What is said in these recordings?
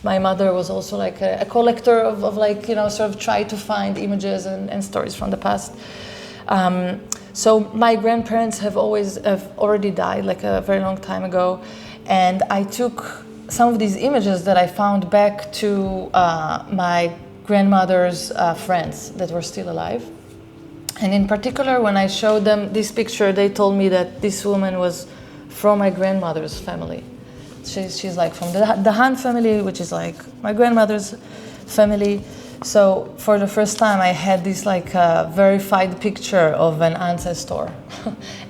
my mother was also like a collector of like, sort of try to find images and stories from the past. So my grandparents have already died like a very long time ago, and I took some of these images that I found back to my grandmother's friends that were still alive. And in particular, when I showed them this picture, they told me that this woman was from my grandmother's family. She's like from the Han family, which is like my grandmother's family. So for the first time, I had this like verified picture of an ancestor.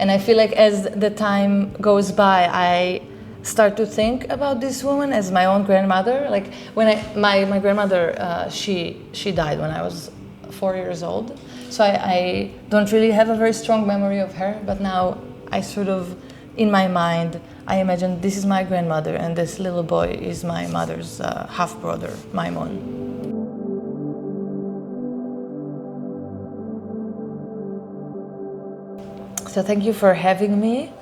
And I feel like as the time goes by, I start to think about this woman as my own grandmother. Like when my grandmother, she died when I was 4 years old. So I don't really have a very strong memory of her, but now I sort of, in my mind, I imagine this is my grandmother and this little boy is my mother's half-brother, Maimon. So thank you for having me.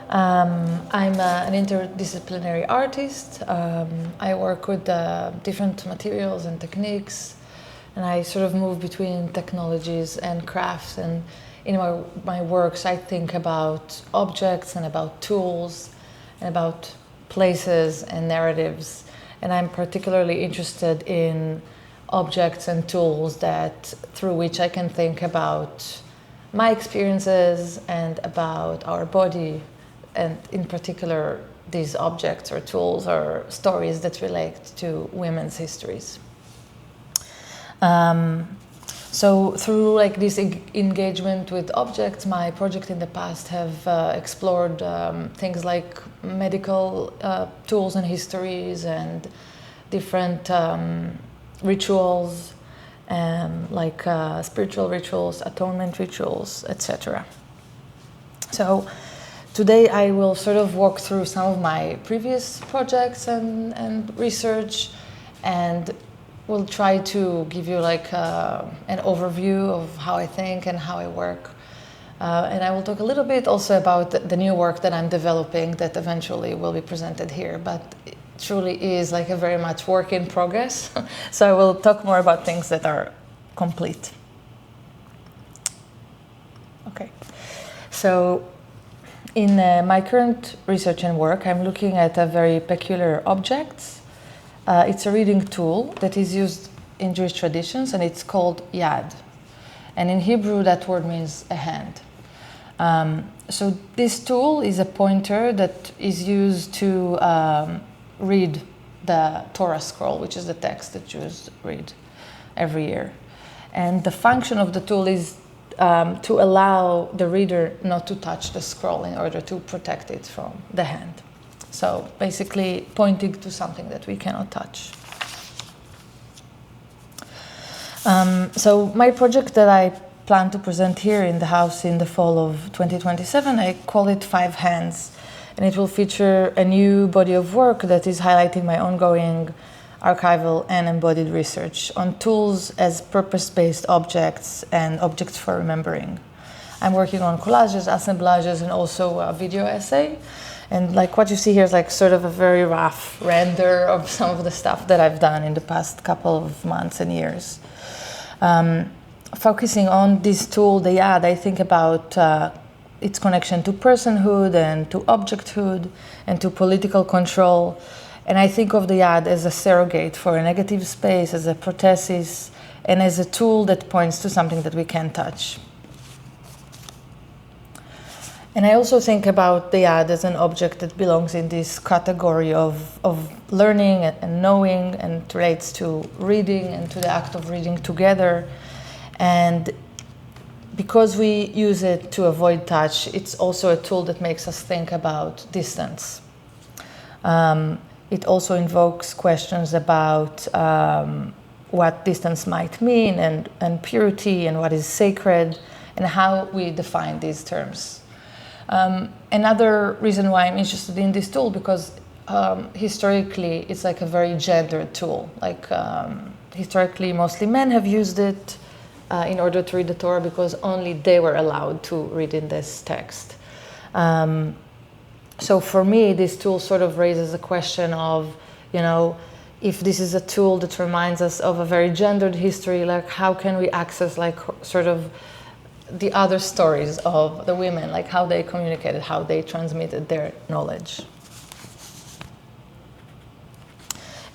I'm an interdisciplinary artist. I work with different materials and techniques, and I sort of move between technologies and crafts. And in my works, I think about objects and about tools and about places and narratives. And I'm particularly interested in objects and tools through which I can think about my experiences and about our body, and in particular these objects or tools or stories that relate to women's histories. So through like this engagement with objects, my project in the past have explored things like medical tools and histories and different rituals, like spiritual rituals, atonement rituals, etc. So today I will sort of walk through some of my previous projects and research, and will try to give you like an overview of how I think and how I work. And I will talk a little bit also about the new work that I'm developing that eventually will be presented here, but it truly is like a very much work in progress. So I will talk more about things that are complete. Okay, so in my current research and work, I'm looking at a very peculiar object. It's a reading tool that is used in Jewish traditions, and it's called Yad. And in Hebrew, that word means a hand. So this tool is a pointer that is used to read the Torah scroll, which is the text that Jews read every year. And the function of the tool is to allow the reader not to touch the scroll in order to protect it from the hand. So basically pointing to something that we cannot touch. So my project that I plan to present here in the house in the fall of 2027, I call it 5 Hands. And it will feature a new body of work that is highlighting my ongoing archival and embodied research on tools as purpose-based objects and objects for remembering. I'm working on collages, assemblages, and also a video essay. And like what you see here is like sort of a very rough render of some of the stuff that I've done in the past couple of months and years. Focusing on this tool, the Yad, I think about its connection to personhood and to objecthood and to political control. And I think of the Yad as a surrogate for a negative space, as a prothesis, and as a tool that points to something that we can't touch. And I also think about the Yad as an object that belongs in this category of learning and knowing, and relates to reading and to the act of reading together. And because we use it to avoid touch, it's also a tool that makes us think about distance. It also invokes questions about what distance might mean, and purity, and what is sacred, and how we define these terms. Another reason why I'm interested in this tool, because historically it's like a very gendered tool. Like historically, mostly men have used it in order to read the Torah, because only they were allowed to read in this text. So for me, this tool sort of raises a question of, if this is a tool that reminds us of a very gendered history, like how can we access like sort of the other stories of the women, like how they communicated, how they transmitted their knowledge.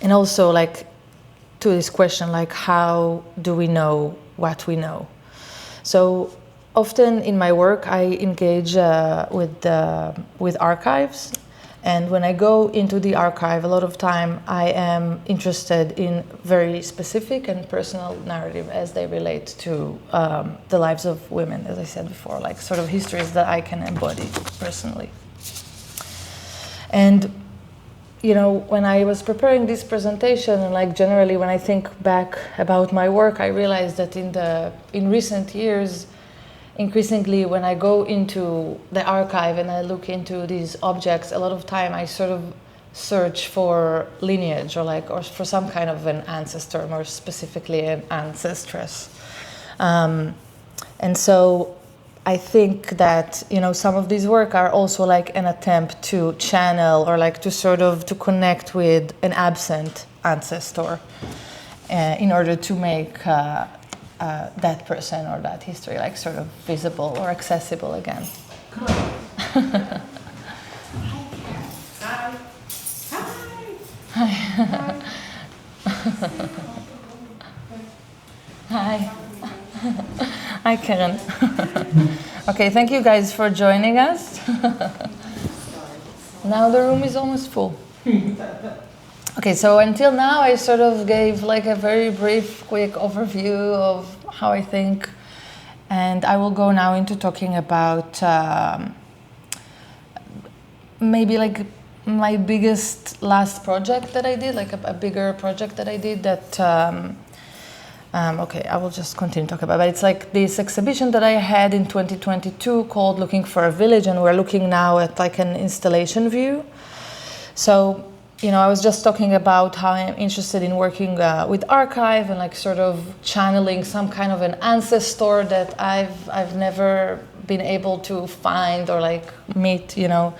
And also like to this question, like how do we know what we know? So often in my work I engage with archives, and when I go into the archive, a lot of time I am interested in very specific and personal narrative as they relate to the lives of women, as I said before, like sort of histories that I can embody personally. And you know, when I was preparing this presentation, and like generally when I think back about my work, I realized that in recent years, increasingly when I go into the archive and I look into these objects, a lot of time I sort of search for lineage or for some kind of an ancestor, more specifically an ancestress. And so I think that, you know, some of these work are also like an attempt to channel or like to sort of to connect with an absent ancestor in order to make that person or that history like sort of visible or accessible again. Hi. Hi. Hi. Hi, Karen. Okay, thank you guys for joining us. Now the room is almost full. Okay, so until now I sort of gave like a very brief, quick overview of how I think, and I will go now into talking about maybe like my biggest last project that I did, like a bigger project that I did that, okay, I will just continue talking about it. But it's like this exhibition that I had in 2022 called Looking for a Village, and we're looking now at like an installation view. So, you know, I was just talking about how I'm interested in working with archive and like sort of channeling some kind of an ancestor that I've never been able to find or like meet, you know.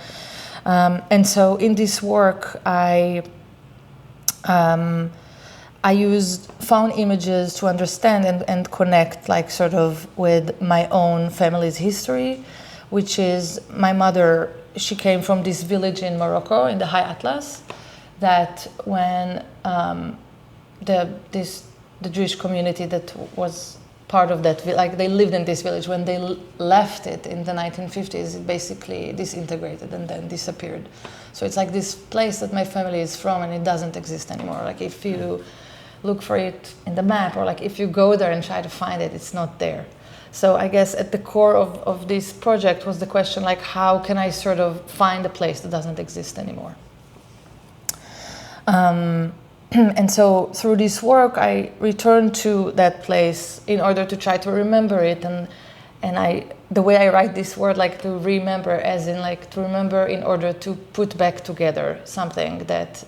And so in this work, I used found images to understand and connect like sort of with my own family's history, which is my mother, she came from this village in Morocco in the High Atlas, that when the Jewish community that was part of that, like they lived in this village, when they left it in the 1950s, it basically disintegrated and then disappeared. So it's like this place that my family is from, and it doesn't exist anymore. Like if you look for it in the map, or like if you go there and try to find it, it's not there. So I guess at the core of this project was the question, like how can I sort of find a place that doesn't exist anymore? And so through this work, I returned to that place in order to try to remember it. And the way I write this word, like to remember, as in like to remember in order to put back together something that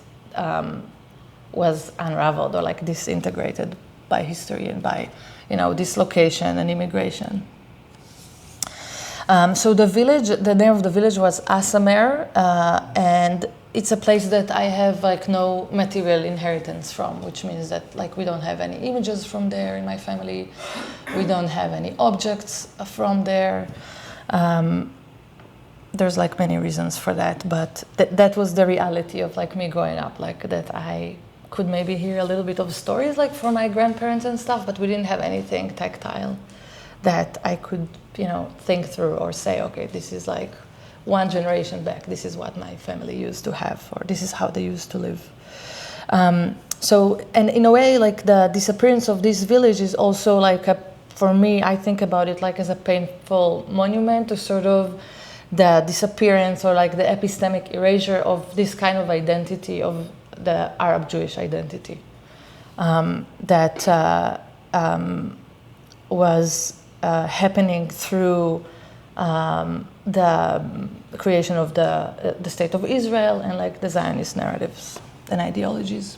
was unraveled or like disintegrated by history and by, you know, dislocation and immigration. So the village, the name of the village was Asamer, and it's a place that I have like no material inheritance from, which means that like we don't have any images from there in my family. We don't have any objects from there. There's like many reasons for that, but that was the reality of like me growing up, like that I could maybe hear a little bit of stories like from my grandparents and stuff, but we didn't have anything tactile that I could, you know, think through or say, okay, this is like one generation back, this is what my family used to have, or this is how they used to live. So, and in a way, like the disappearance of this village is also like for me, I think about it like as a painful monument to sort of the disappearance or like the epistemic erasure of this kind of identity of the Arab Jewish identity that was happening through the creation of the state of Israel and like the Zionist narratives and ideologies.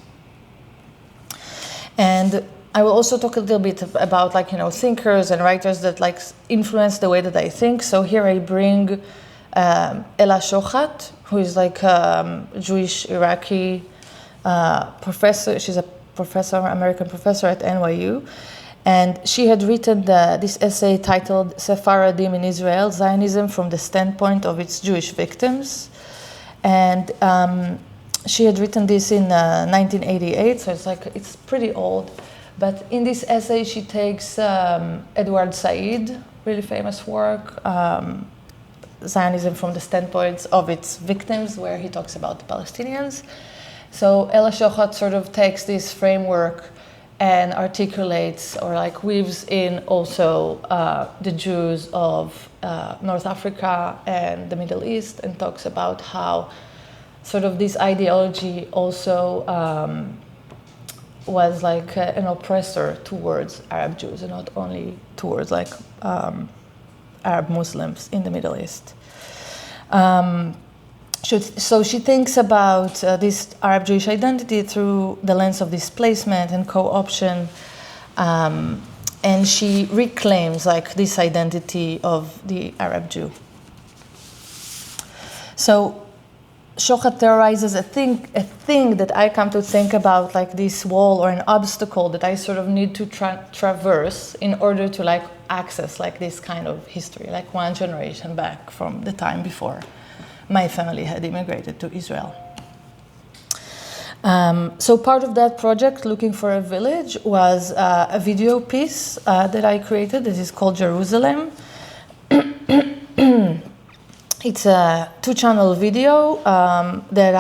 And I will also talk a little bit about like, you know, thinkers and writers that like influence the way that I think. So here I bring Ella Shohat, who is like a Jewish Iraqi professor. She's a professor, American professor at NYU. And she had written this essay titled Sephardim in Israel, Zionism from the Standpoint of its Jewish Victims. And she had written this in 1988, so it's pretty old. But in this essay, she takes Edward Said, really famous work, Zionism from the Standpoint of its Victims, where he talks about the Palestinians. So Ella Shohat sort of takes this framework and articulates or like weaves in also the Jews of North Africa and the Middle East, and talks about how sort of this ideology also was like an oppressor towards Arab Jews and not only towards like Arab Muslims in the Middle East. So she thinks about this Arab Jewish identity through the lens of displacement and co-option, and she reclaims like this identity of the Arab Jew. So Shohat theorizes a thing that I come to think about like this wall or an obstacle that I sort of need to traverse in order to like access like this kind of history, like one generation back from the time before my family had immigrated to Israel. So part of that project, Looking for a Village, was a video piece that I created. This is called Jerusalem. It's a 2-channel video that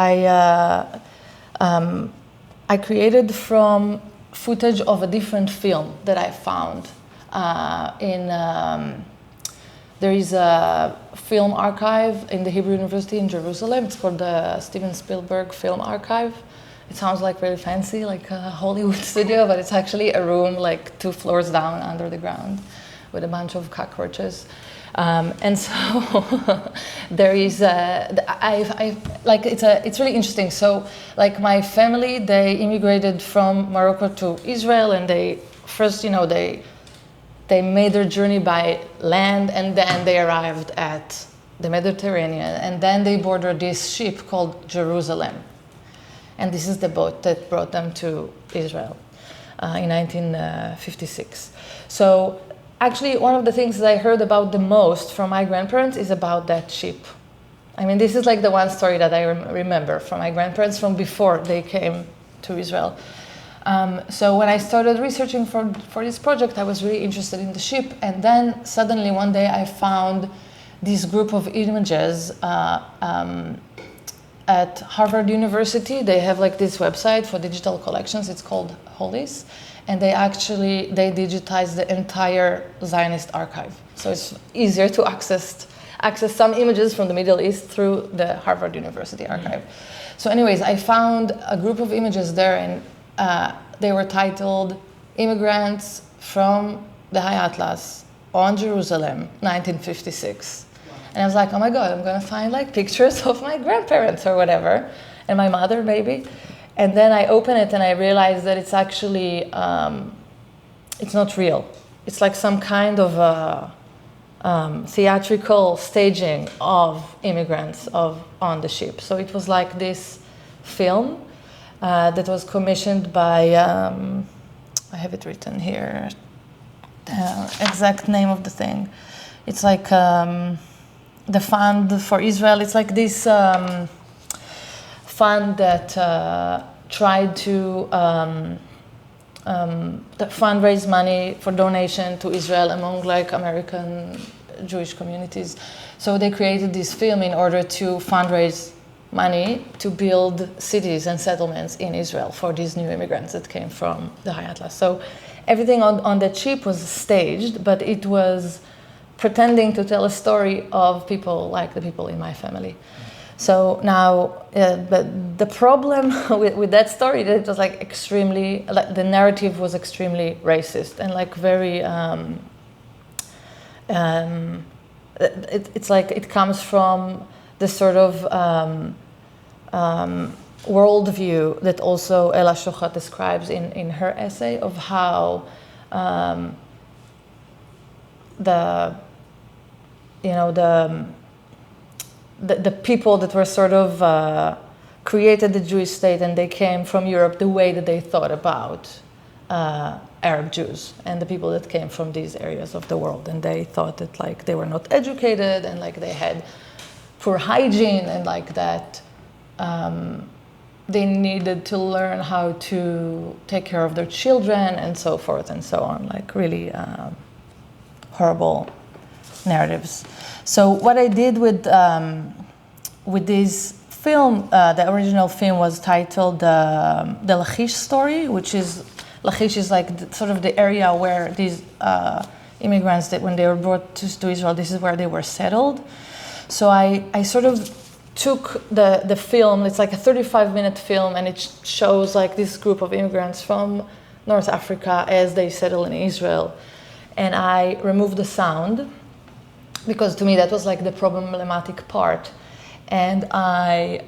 I created from footage of a different film that I found there is a film archive in the Hebrew University in Jerusalem. It's called the Steven Spielberg Film Archive. It sounds like really fancy, like a Hollywood studio, but it's actually a room like 2 floors down under the ground with a bunch of cockroaches. And so there is it's really interesting. So like my family, they immigrated from Morocco to Israel, and they first, they made their journey by land, and then they arrived at the Mediterranean, and then they boarded this ship called Jerusalem. And this is the boat that brought them to Israel in 1956. So actually, one of the things that I heard about the most from my grandparents is about that ship. I mean, this is like the one story that I remember from my grandparents from before they came to Israel. So when I started researching for this project, I was really interested in the ship. And then suddenly one day I found this group of images at Harvard University. They have like this website for digital collections. It's called Holies. And they digitized the entire Zionist archive. So it's easier to access some images from the Middle East through the Harvard University archive. So anyways, I found a group of images there, and they were titled Immigrants from the High Atlas on Jerusalem, 1956. And I was like, oh my God, I'm gonna find like pictures of my grandparents or whatever, and my mother maybe. And then I open it and I realized that it's actually, it's not real. It's like some kind of theatrical staging of immigrants on the ship. So it was like this film that was commissioned by, I have it written here, the exact name of the thing. It's like the Fund for Israel. It's like this fund that tried to fundraise money for donation to Israel among like American Jewish communities. So they created this film in order to fundraise money to build cities and settlements in Israel for these new immigrants that came from the High Atlas. So everything on that ship was staged, but it was pretending to tell a story of people like the people in my family. So now, but the problem with that story, that it was like extremely, like the narrative was extremely racist and like very, it's like it comes from the sort of worldview that also Ella Shohat describes in her essay of how the people that were sort of created the Jewish state, and they came from Europe the way that they thought about Arab Jews and the people that came from these areas of the world. And they thought that like they were not educated, and like they had poor hygiene, and like that they needed to learn how to take care of their children and so forth and so on, like really horrible narratives. So what I did with this film, the original film was titled the Lachish story, which is, Lachish is like sort of the area where these immigrants, that when they were brought to Israel, this is where they were settled. So I sort of took the film, it's like a 35-minute film, and it shows like this group of immigrants from North Africa as they settle in Israel. And I removed the sound, because to me that was like the problematic part. And I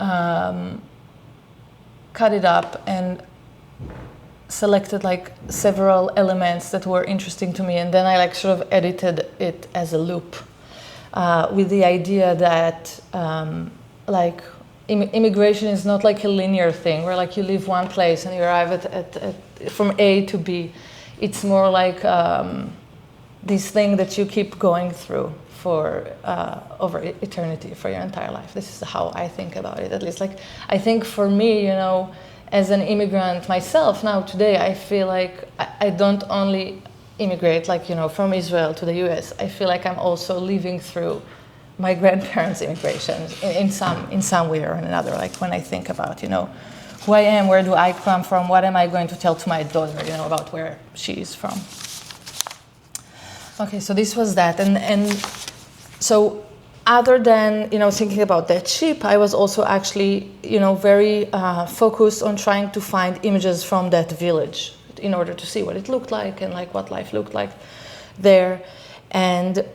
cut it up and selected like several elements that were interesting to me, and then I like sort of edited it as a loop with the idea that like immigration is not like a linear thing where like you leave one place and you arrive at from A to B. It's more like this thing that you keep going through for over eternity, for your entire life. This is how I think about it, at least. Like, I think for me, you know, as an immigrant myself now today, I feel like I don't only immigrate, like, you know, from Israel to the US. I feel like I'm also living through my grandparents' immigration in some way or another. Like when I think about, you know, who I am, where do I come from, what am I going to tell to my daughter, you know, about where she is from. Okay, so this was that, and so other than, you know, thinking about that ship, I was also actually, you know, very focused on trying to find images from that village in order to see what it looked like and like what life looked like there. And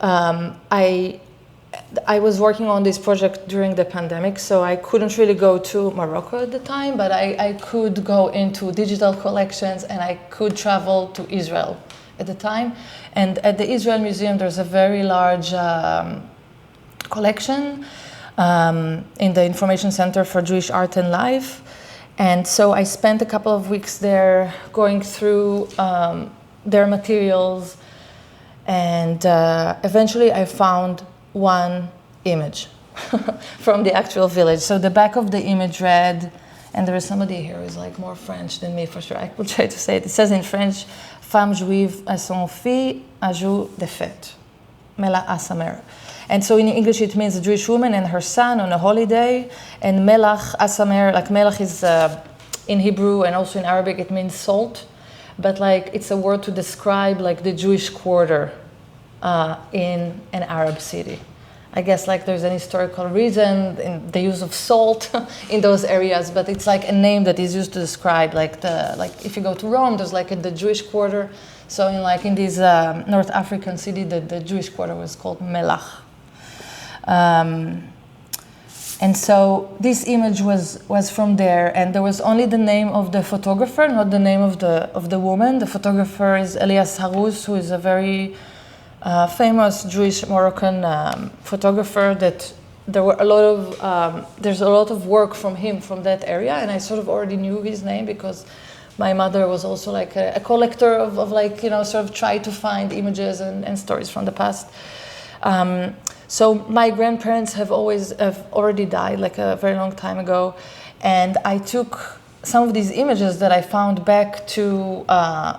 I was working on this project during the pandemic, so I couldn't really go to Morocco at the time, but I could go into digital collections, and I could travel to Israel at the time. And at the Israel Museum, there's a very large collection in the Information Center for Jewish Art and Life. And so I spent a couple of weeks there going through their materials, and eventually I found one image from the actual village. So the back of the image read, and there is somebody here who's like more French than me for sure, I will try to say it. It says in French, Femme juive à son fils un jour de fête, Melach à sa mère. And so in English it means a Jewish woman and her son on a holiday, and Melach à sa mère, like Melach is in Hebrew and also in Arabic it means salt, but like it's a word to describe like the Jewish quarter in an Arab city. I guess like there's an historical reason in the use of salt in those areas, but it's like a name that is used to describe like if you go to Rome, there's like the Jewish quarter. So in this North African city, the Jewish quarter was called Melach. And so this image was from there, and there was only the name of the photographer, not the name of the woman. The photographer is Elias Harous, who is a very famous Jewish Moroccan photographer. That there were there's a lot of work from him from that area, and I sort of already knew his name because my mother was also like a collector of like, you know, sort of try to find images and stories from the past. So my grandparents have already died like a very long time ago, and I took some of these images that I found back to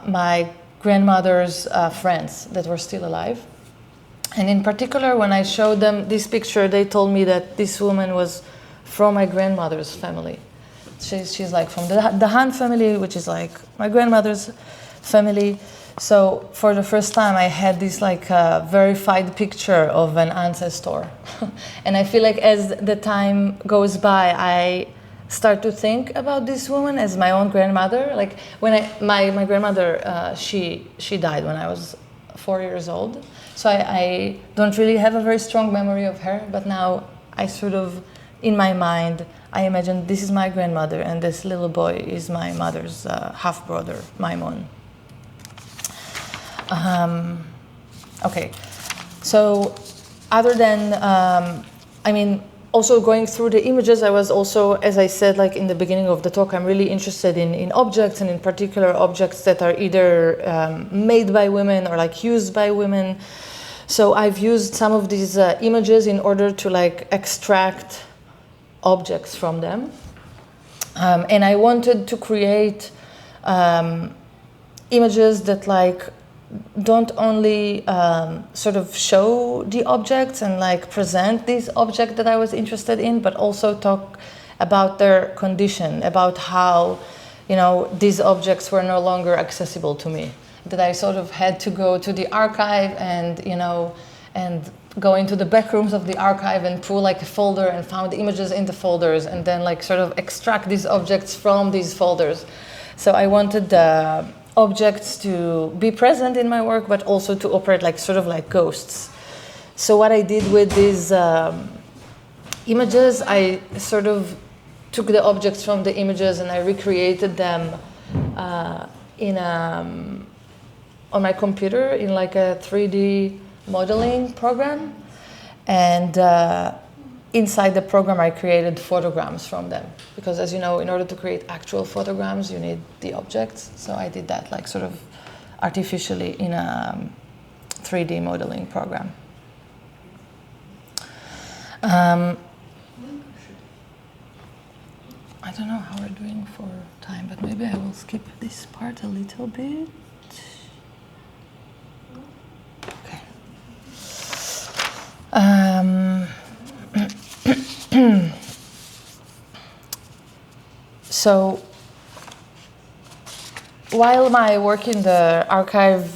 my grandmother's friends that were still alive. And in particular, when I showed them this picture, they told me that this woman was from my grandmother's family. She's like from the Han family, which is like my grandmother's family. So for the first time, I had this like verified picture of an ancestor. And I feel like as the time goes by, I start to think about this woman as my own grandmother. Like when my grandmother, she died when I was 4 years old. So I don't really have a very strong memory of her, but now I sort of, in my mind, I imagine this is my grandmother and this little boy is my mother's half-brother, Maimon. Okay, so other than, also going through the images, I was also, as I said, like in the beginning of the talk, I'm really interested in objects, and in particular objects that are either made by women or like used by women. So I've used some of these images in order to like extract objects from them. And I wanted to create images that like don't only sort of show the objects and like present this object that I was interested in, but also talk about their condition, about how, you know, these objects were no longer accessible to me. That I sort of had to go to the archive and, you know, and go into the back rooms of the archive and pull like a folder and found images in the folders and then like sort of extract these objects from these folders. So I wanted the objects to be present in my work, but also to operate like sort of like ghosts. So what I did with these images, I sort of took the objects from the images and I recreated them on my computer in like a 3D modeling program, and inside the program I created photograms from them, because as you know, in order to create actual photograms you need the objects. So I did that like sort of artificially in a 3D modeling program. I don't know how we're doing for time, but maybe I will skip this part a little bit. Okay. So, while my work in the archive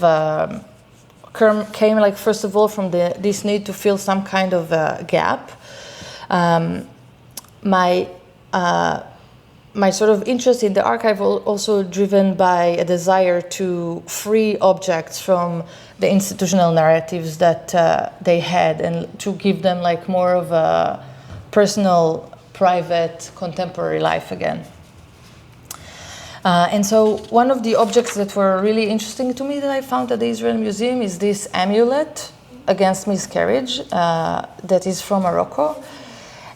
came, like, first of all, from this need to fill some kind of gap, my sort of interest in the archive also driven by a desire to free objects from the institutional narratives that they had, and to give them like more of a personal, private, contemporary life again. And so one of the objects that were really interesting to me that I found at the Israel Museum is this amulet against miscarriage that is from Morocco.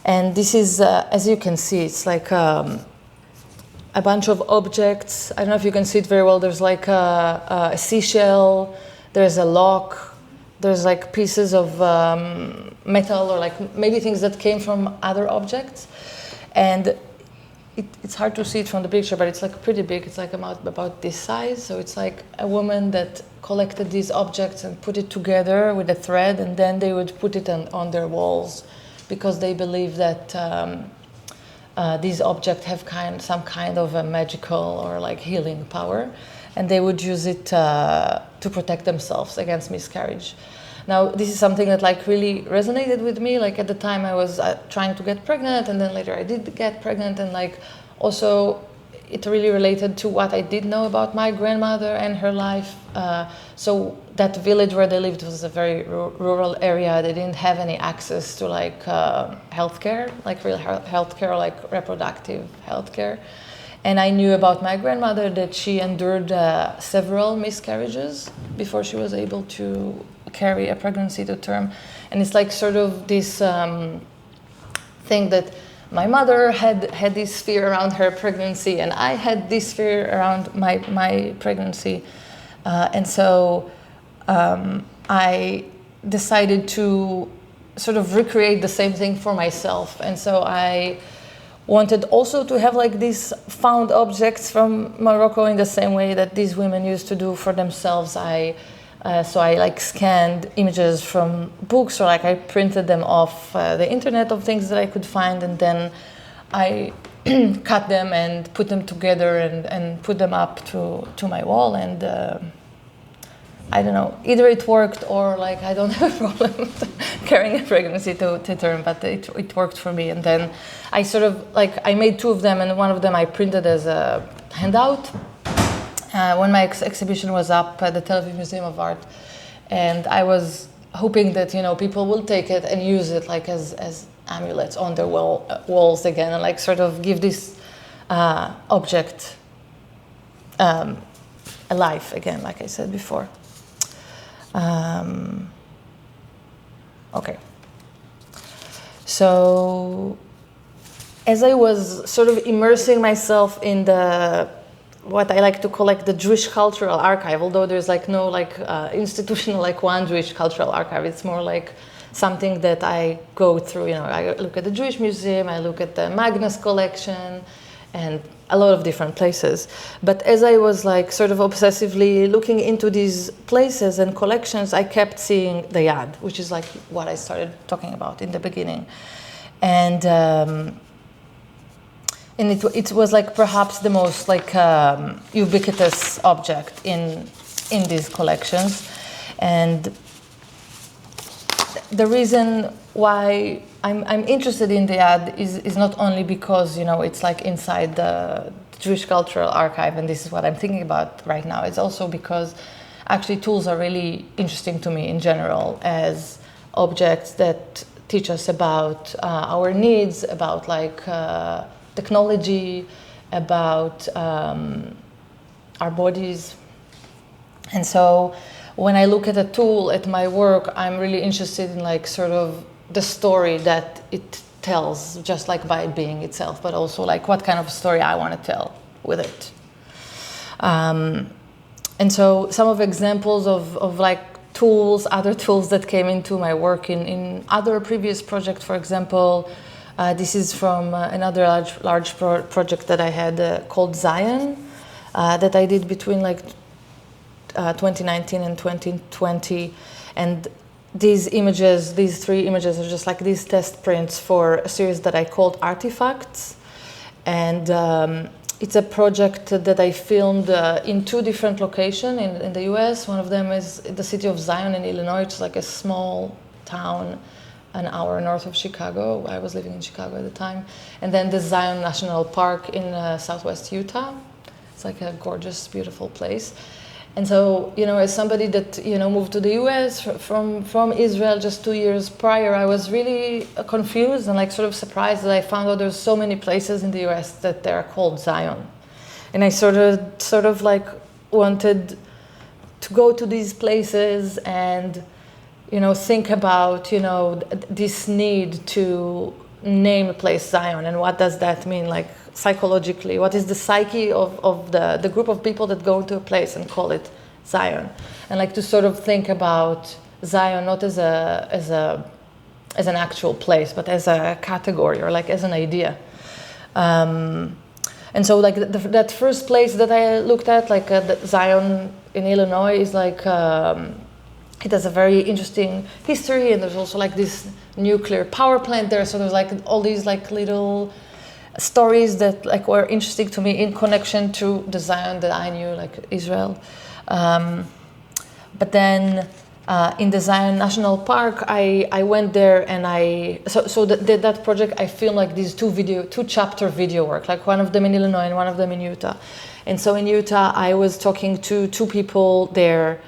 And this is, as you can see, it's like a bunch of objects. I don't know if you can see it very well. There's like a seashell, there's a lock, there's like pieces of metal, or like maybe things that came from other objects. And it's hard to see it from the picture, but it's like pretty big. It's like about this size. So it's like a woman that collected these objects and put it together with a thread, and then they would put it on their walls, because they believe that these objects have some kind of a magical or like healing power, and they would use it to protect themselves against miscarriage. Now, this is something that like really resonated with me. Like at the time I was trying to get pregnant, and then later I did get pregnant, and like also it really related to what I did know about my grandmother and her life. So that village where they lived was a very rural area. They didn't have any access to like healthcare, like real healthcare, or like reproductive healthcare. And I knew about my grandmother that she endured several miscarriages before she was able to carry a pregnancy to term. And it's like sort of this thing that my mother had this fear around her pregnancy, and I had this fear around my pregnancy. And so I decided to sort of recreate the same thing for myself. And so I wanted also to have like these found objects from Morocco in the same way that these women used to do for themselves. So I like scanned images from books, or like I printed them off the internet of things that I could find, and then I cut them and put them together and put them up to my wall. And I don't know, either it worked, or like I don't have a problem with carrying a pregnancy to term, but it worked for me. And then I sort of like, I made two of them, and one of them I printed as a handout when my exhibition was up at the Tel Aviv Museum of Art. And I was hoping that, you know, people will take it and use it like as amulets on their walls again, and like sort of give this object a life again, like I said before. Okay. So as I was sort of immersing myself in what I like to collect, the Jewish Cultural Archive, although there's like no institutional like one Jewish Cultural Archive, it's more like something that I go through. I look at the Jewish Museum, I look at the Magnus collection, and a lot of different places. But as I was like sort of obsessively looking into these places and collections, I kept seeing the Yad, which is like what I started talking about in the beginning. And it was like perhaps the most like ubiquitous object in these collections. And the reason why I'm interested in the Yad is not only because it's like inside the Jewish Cultural Archive and this is what I'm thinking about right now. It's also because actually tools are really interesting to me in general as objects that teach us about our needs, about like technology, about our bodies. And so when I look at a tool at my work, I'm really interested in like sort of the story that it tells, just like by it being itself, but also like what kind of story I want to tell with it. And so some of examples of like tools, other tools that came into my work in other previous projects, for example, this is from another large project that I had called Zion, that I did between like 2019 and 2020. And these three images are just like these test prints for a series that I called Artifacts. And it's a project that I filmed in two different locations in the US. One of them is the city of Zion in Illinois. It's like a small town an hour north of Chicago. I was living in Chicago at the time. And then the Zion National Park in southwest Utah. It's like a gorgeous, beautiful place. And so, as somebody that, moved to the US from Israel just 2 years prior, I was really confused and like sort of surprised that I found out there's so many places in the US that they're called Zion. And I sort of like wanted to go to these places and, think about, this need to name a place Zion and what does that mean, like psychologically, what is the psyche of the group of people that go to a place and call it Zion, and like to sort of think about Zion not as an actual place, but as a category or like as an idea. And so like that first place that I looked at, like Zion in Illinois, is like it has a very interesting history, and there's also like this nuclear power plant there. So there's like all these like little stories that like were interesting to me in connection to the Zion that I knew, like Israel. But then in the Zion National Park, I went there and that project I filmed like these two chapter video work, like one of them in Illinois and one of them in Utah. And so in Utah, I was talking to two people there.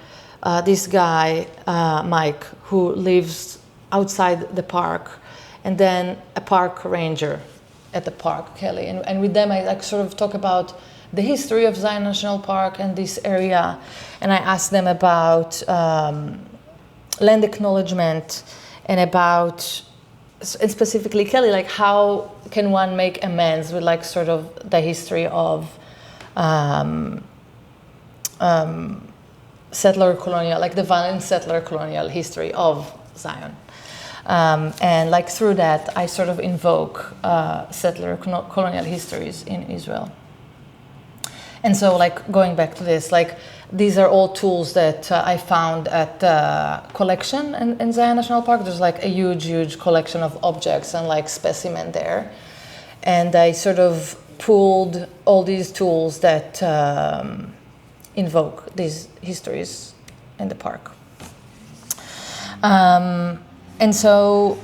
This guy, Mike, who lives outside the park, and then a park ranger at the park, Kelly. And with them, I like sort of talk about the history of Zion National Park and this area. And I asked them about land acknowledgement and specifically Kelly, like how can one make amends with like sort of the history of settler colonial, like the violent settler colonial history of Zion. And like through that, I sort of invoke settler colonial histories in Israel. And so like going back to this, like these are all tools that I found at the collection in Zion National Park. There's like a huge collection of objects and like specimen there. And I sort of pulled all these tools that invoke these histories in the park. And so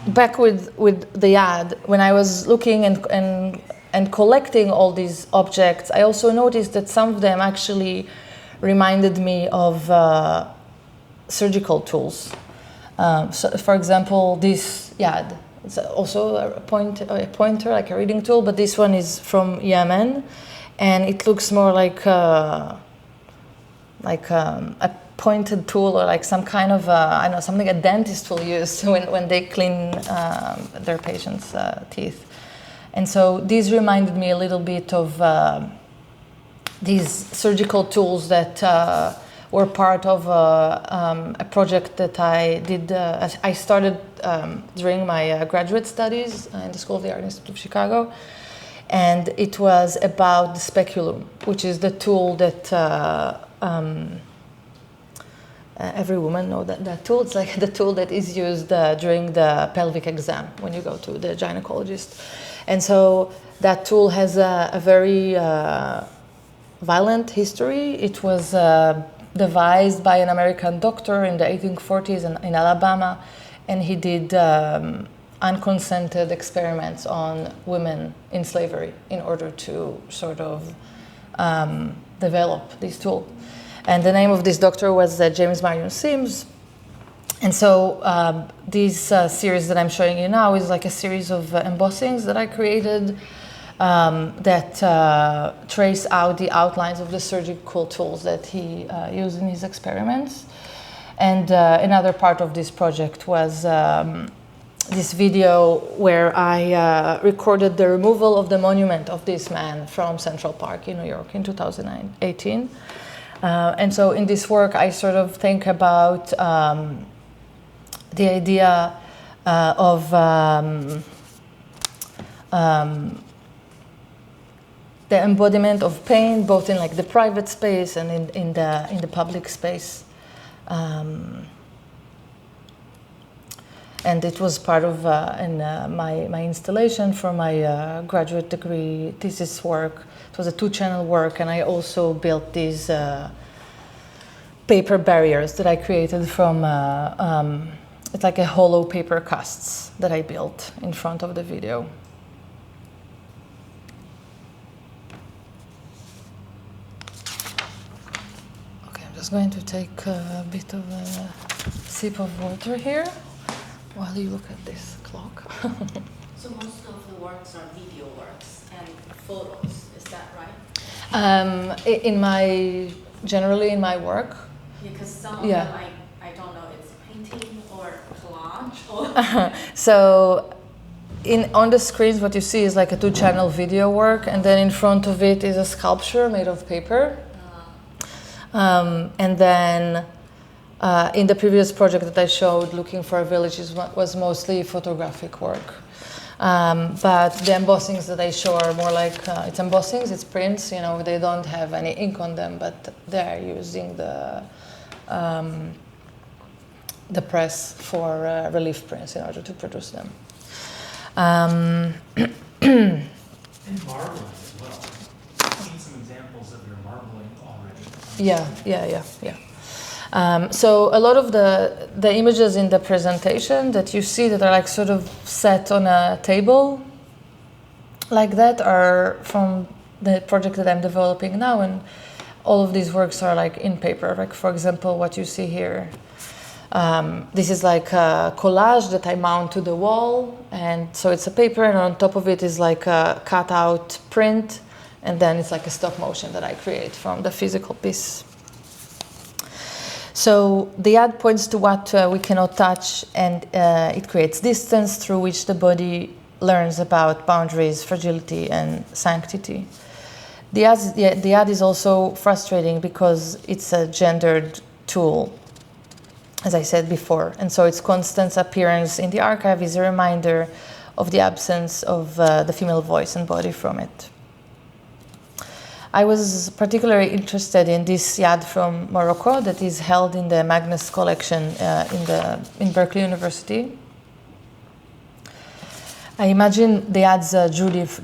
back with the Yad, when I was looking and collecting all these objects, I also noticed that some of them actually reminded me of surgical tools. So for example, this Yad, it's also a pointer, like a reading tool, but this one is from Yemen, and it looks more like a pointed tool or like some kind of I don't know, something a dentist will use when they clean their patients' teeth. And so these reminded me a little bit of these surgical tools that were part of a project that I did. I started during my graduate studies in the School of the Art Institute of Chicago, and it was about the speculum, which is the tool that every woman knows that tool. It's like the tool that is used during the pelvic exam when you go to the gynecologist. And so that tool has a very violent history. It was devised by an American doctor in the 1840s in Alabama, and he did unconsented experiments on women in slavery in order to sort of develop this tool. And the name of this doctor was James Marion Sims. And so this series that I'm showing you now is like a series of embossings that I created that trace out the outlines of the surgical tools that he used in his experiments. And another part of this project was this video where I recorded the removal of the monument of this man from Central Park in New York in 2018. And so in this work, I sort of think about the idea of the embodiment of pain, both in like the private space and in the public space. And it was part of my installation for my graduate degree thesis work. It was a 2-channel work, and I also built these paper barriers that I created from, it's like a hollow paper casts that I built in front of the video. Okay, I'm just going to take a bit of a sip of water here while you look at this clock. So most of the works are video works and photos, is that right? Generally in my work. Because some of them, I don't know, it's painting or collage or... So on the screens what you see is like a 2-channel video work, and then in front of it is a sculpture made of paper. And then in the previous project that I showed, Looking for a Village, was mostly photographic work. But the embossings that I show are more like, it's embossings, it's prints, you know, they don't have any ink on them, but they're using the press for relief prints in order to produce them. And marbling as well. I've seen some examples of your marbling already. Yeah. So a lot of the images in the presentation that you see that are like sort of set on a table like that are from the project that I'm developing now, and all of these works are like in paper. Like for example, what you see here, this is like a collage that I mount to the wall, and so it's a paper, and on top of it is like a cutout print, and then it's like a stop motion that I create from the physical piece. So the Yad points to what we cannot touch, and it creates distance through which the body learns about boundaries, fragility, and sanctity. The Yad is also frustrating because it's a gendered tool, as I said before, and so its constant appearance in the archive is a reminder of the absence of the female voice and body from it. I was particularly interested in this Yad from Morocco that is held in the Magnus collection in Berkeley University. I imagine the Yad's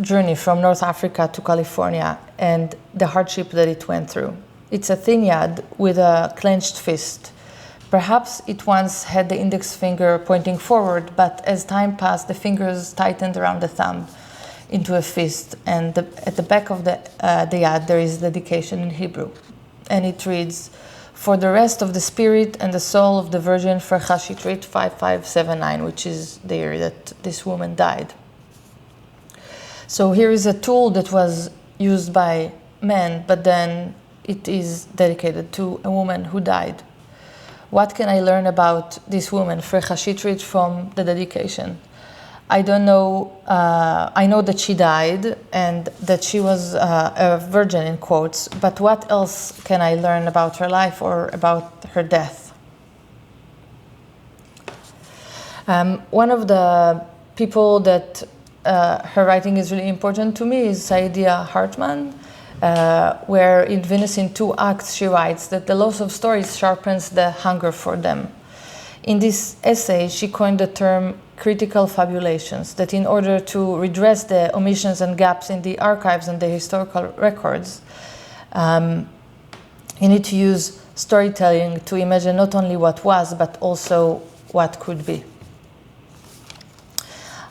journey from North Africa to California and the hardship that it went through. It's a thin Yad with a clenched fist. Perhaps it once had the index finger pointing forward, but as time passed, the fingers tightened around the thumb into a fist, and at the back of the Yad there is dedication in Hebrew, and it reads, "For the rest of the spirit and the soul of the Virgin for Fashit 5579, which is the year that this woman died. So here is a tool that was used by men, but then it is dedicated to a woman who died. What can I learn about this woman, Fashit, from the dedication? I don't know. I know that she died and that she was a virgin, in quotes, but what else can I learn about her life or about her death? One of the people that her writing is really important to me is Saidiya Hartman, where in Venus in Two Acts she writes that the loss of stories sharpens the hunger for them. In this essay, she coined the term critical fabulations, that in order to redress the omissions and gaps in the archives and the historical records, you need to use storytelling to imagine not only what was, but also what could be.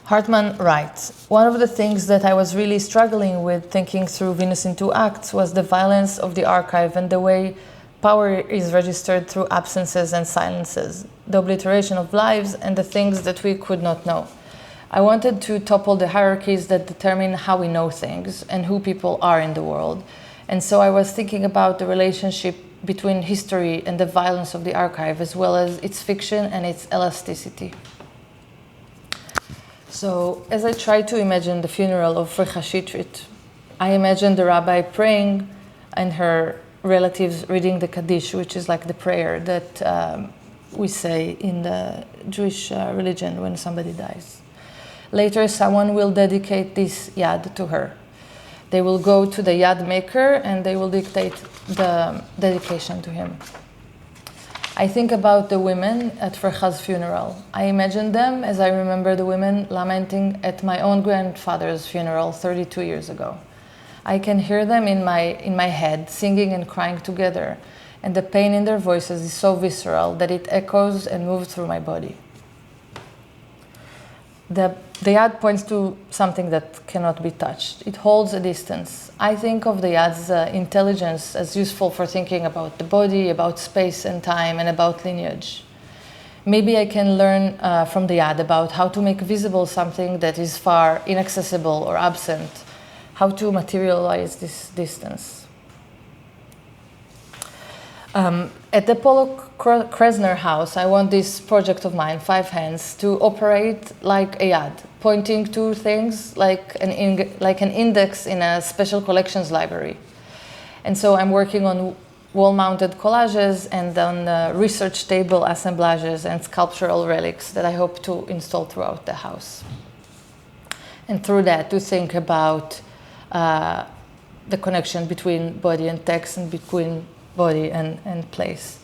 Hartman writes, one of the things that I was really struggling with thinking through Venus in Two Acts was the violence of the archive and the way power is registered through absences and silences, the obliteration of lives and the things that we could not know. I wanted to topple the hierarchies that determine how we know things and who people are in the world. And so I was thinking about the relationship between history and the violence of the archive, as well as its fiction and its elasticity. So as I tried to imagine the funeral of Fashit, I imagined the rabbi praying and her relatives reading the Kaddish, which is like the prayer that we say in the Jewish religion when somebody dies. Later, someone will dedicate this Yad to her. They will go to the Yad maker and they will dictate the dedication to him. I think about the women at Farhad's funeral. I imagine them as I remember the women lamenting at my own grandfather's funeral 32 years ago. I can hear them in my head, singing and crying together, and the pain in their voices is so visceral that it echoes and moves through my body. The Yad points to something that cannot be touched. It holds a distance. I think of the Yad's intelligence as useful for thinking about the body, about space and time, and about lineage. Maybe I can learn from the Yad about how to make visible something that is far, inaccessible, or absent, how to materialize this distance. At the Pollock-Krasner house, I want this project of mine, Five Hands, to operate like a Yad, pointing to things like an index in a special collections library. And so I'm working on wall-mounted collages and on research table assemblages and sculptural relics that I hope to install throughout the house. And through that, to think about the connection between body and text and between body and place.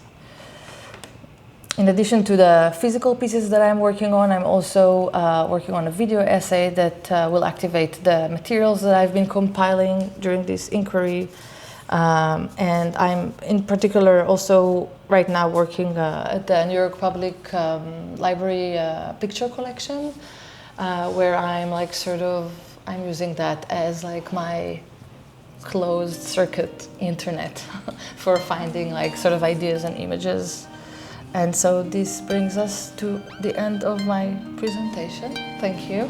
In addition to the physical pieces that I'm working on, I'm also working on a video essay that will activate the materials that I've been compiling during this inquiry. And I'm in particular also right now working at the New York Public Library picture collection, where I'm like I'm using that as like my closed circuit internet for finding like sort of ideas and images. And so this brings us to the end of my presentation. Thank you.